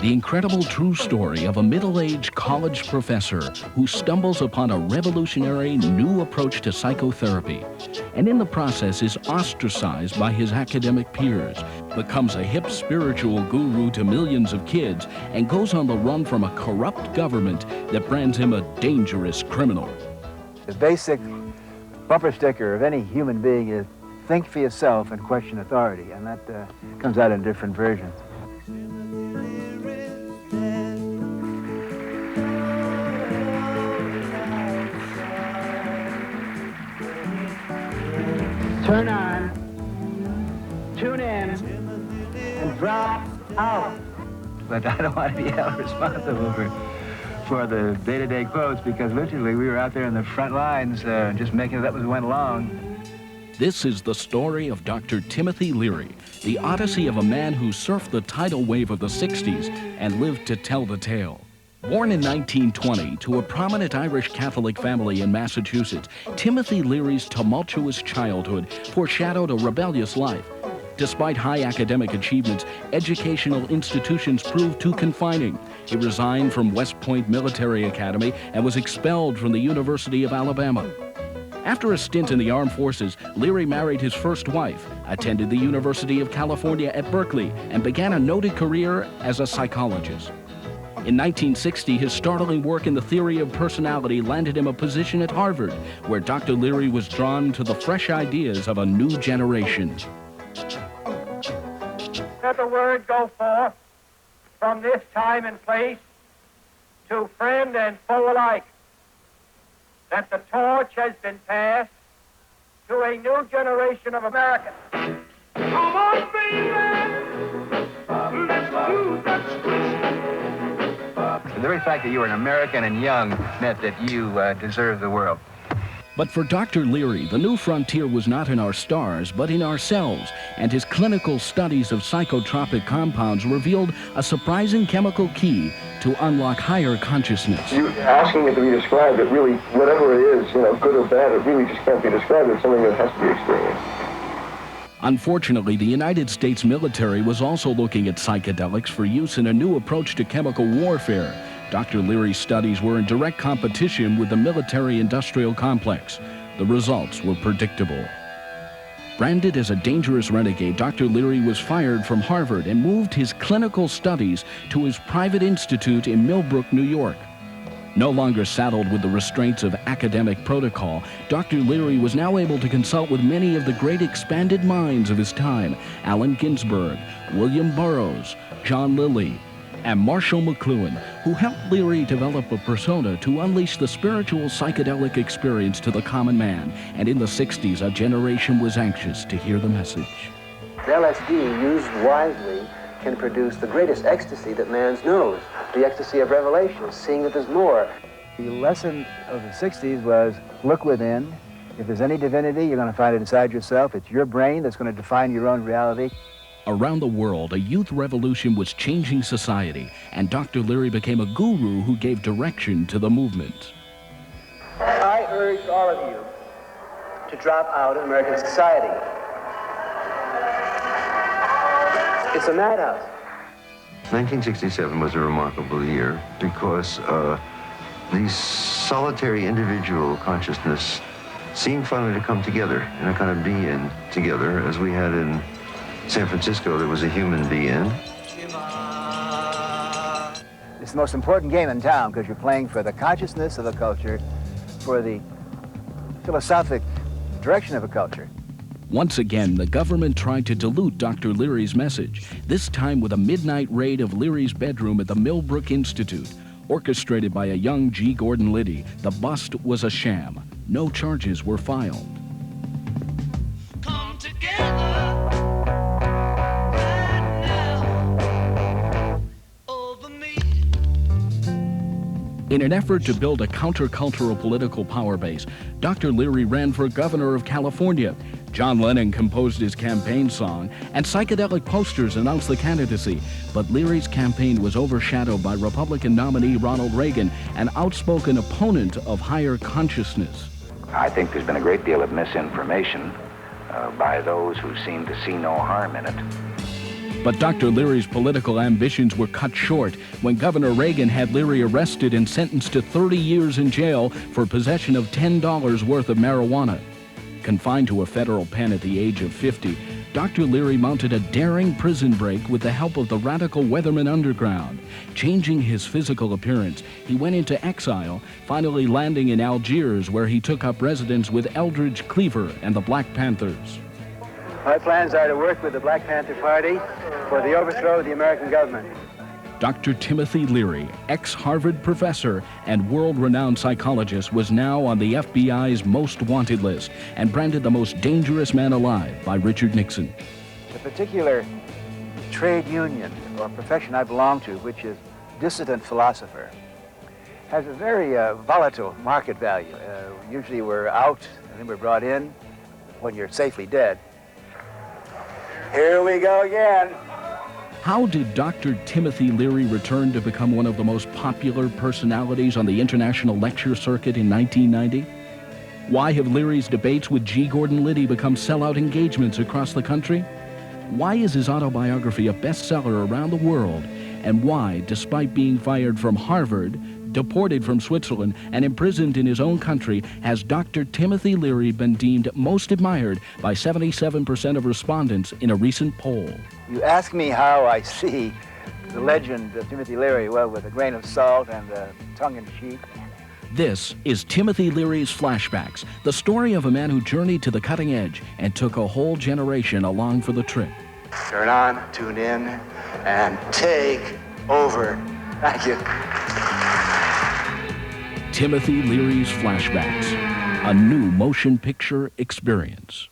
the incredible true story of a middle-aged college professor who stumbles upon a revolutionary new approach to psychotherapy, and in the process is ostracized by his academic peers, becomes a hip spiritual guru to millions of kids, and goes on the run from a corrupt government that brands him a dangerous criminal. The basic bumper sticker of any human being is think for yourself and question authority, and that comes out in different versions. Turn on, tune in, and drop out. But I don't want to be held responsible for the day-to-day quotes, because literally we were out there in the front lines just making it up as we went along. This is the story of Dr. Timothy Leary, the odyssey of a man who surfed the tidal wave of the 60s and lived to tell the tale. Born in 1920 to a prominent Irish Catholic family in Massachusetts, Timothy Leary's tumultuous childhood foreshadowed a rebellious life. Despite high academic achievements, educational institutions proved too confining. He resigned from West Point Military Academy and was expelled from the University of Alabama. After a stint in the armed forces, Leary married his first wife, attended the University of California at Berkeley, and began a noted career as a psychologist. In 1960, his startling work in the theory of personality landed him a position at Harvard, where Dr. Leary was drawn to the fresh ideas of a new generation. Let the word go forth from this time and place to friend and foe alike, that the torch has been passed to a new generation of Americans. Come on, baby! Let's do that twist. The very fact that you were an American and young meant that you deserved the world. But for Dr. Leary, the new frontier was not in our stars, but in ourselves, and his clinical studies of psychotropic compounds revealed a surprising chemical key to unlock higher consciousness. You're asking it to be described, it really, whatever it is, good or bad, it really just can't be described. It's something that has to be experienced. Unfortunately, the United States military was also looking at psychedelics for use in a new approach to chemical warfare. Dr. Leary's studies were in direct competition with the military-industrial complex. The results were predictable. Branded as a dangerous renegade, Dr. Leary was fired from Harvard and moved his clinical studies to his private institute in Millbrook, New York. No longer saddled with the restraints of academic protocol, Dr. Leary was now able to consult with many of the great expanded minds of his time: Allen Ginsberg, William Burroughs, John Lilly, and Marshall McLuhan, who helped Leary develop a persona to unleash the spiritual psychedelic experience to the common man. And in the 60s, a generation was anxious to hear the message. LSD, used wisely, can produce the greatest ecstasy that man knows, the ecstasy of revelation, seeing that there's more. The lesson of the 60s was look within. If there's any divinity, you're going to find it inside yourself. It's your brain that's going to define your own reality. Around the world, a youth revolution was changing society, and Dr. Leary became a guru who gave direction to the movement. I urge all of you to drop out of American society. It's a madhouse. 1967 was a remarkable year because the solitary individual consciousness seemed finally to come together in a kind of be-in together, as we had in San Francisco. There was a human be-in. It's the most important game in town because you're playing for the consciousness of a culture, for the philosophic direction of a culture. Once again, the government tried to dilute Dr. Leary's message, this time with a midnight raid of Leary's bedroom at the Millbrook Institute. Orchestrated by a young G. Gordon Liddy, the bust was a sham. No charges were filed. Come together right now over me. In an effort to build a countercultural political power base, Dr. Leary ran for governor of California. John Lennon composed his campaign song, and psychedelic posters announced the candidacy. But Leary's campaign was overshadowed by Republican nominee Ronald Reagan, an outspoken opponent of higher consciousness. I think there's been a great deal of misinformation by those who seem to see no harm in it. But Dr. Leary's political ambitions were cut short when Governor Reagan had Leary arrested and sentenced to 30 years in jail for possession of $10 worth of marijuana. Confined to a federal pen at the age of 50, Dr. Leary mounted a daring prison break with the help of the radical Weatherman Underground. Changing his physical appearance, he went into exile, finally landing in Algiers, where he took up residence with Eldridge Cleaver and the Black Panthers. My plans are to work with the Black Panther Party for the overthrow of the American government. Dr. Timothy Leary, ex-Harvard professor and world-renowned psychologist, was now on the FBI's most wanted list and branded the most dangerous man alive by Richard Nixon. The particular trade union or profession I belong to, which is dissident philosopher, has a very volatile market value. Usually we're out and then we're brought in when you're safely dead. Here we go again. How did Dr. Timothy Leary return to become one of the most popular personalities on the international lecture circuit in 1990? Why have Leary's debates with G. Gordon Liddy become sellout engagements across the country? Why is his autobiography a bestseller around the world? And why, despite being fired from Harvard, deported from Switzerland, and imprisoned in his own country, has Dr. Timothy Leary been deemed most admired by 77% of respondents in a recent poll? You ask me how I see the legend of Timothy Leary, well, with a grain of salt and tongue-in-cheek. This is Timothy Leary's Flashbacks, the story of a man who journeyed to the cutting edge and took a whole generation along for the trip. Turn on, tune in, and take over. Thank you. Timothy Leary's Flashbacks, a new motion picture experience.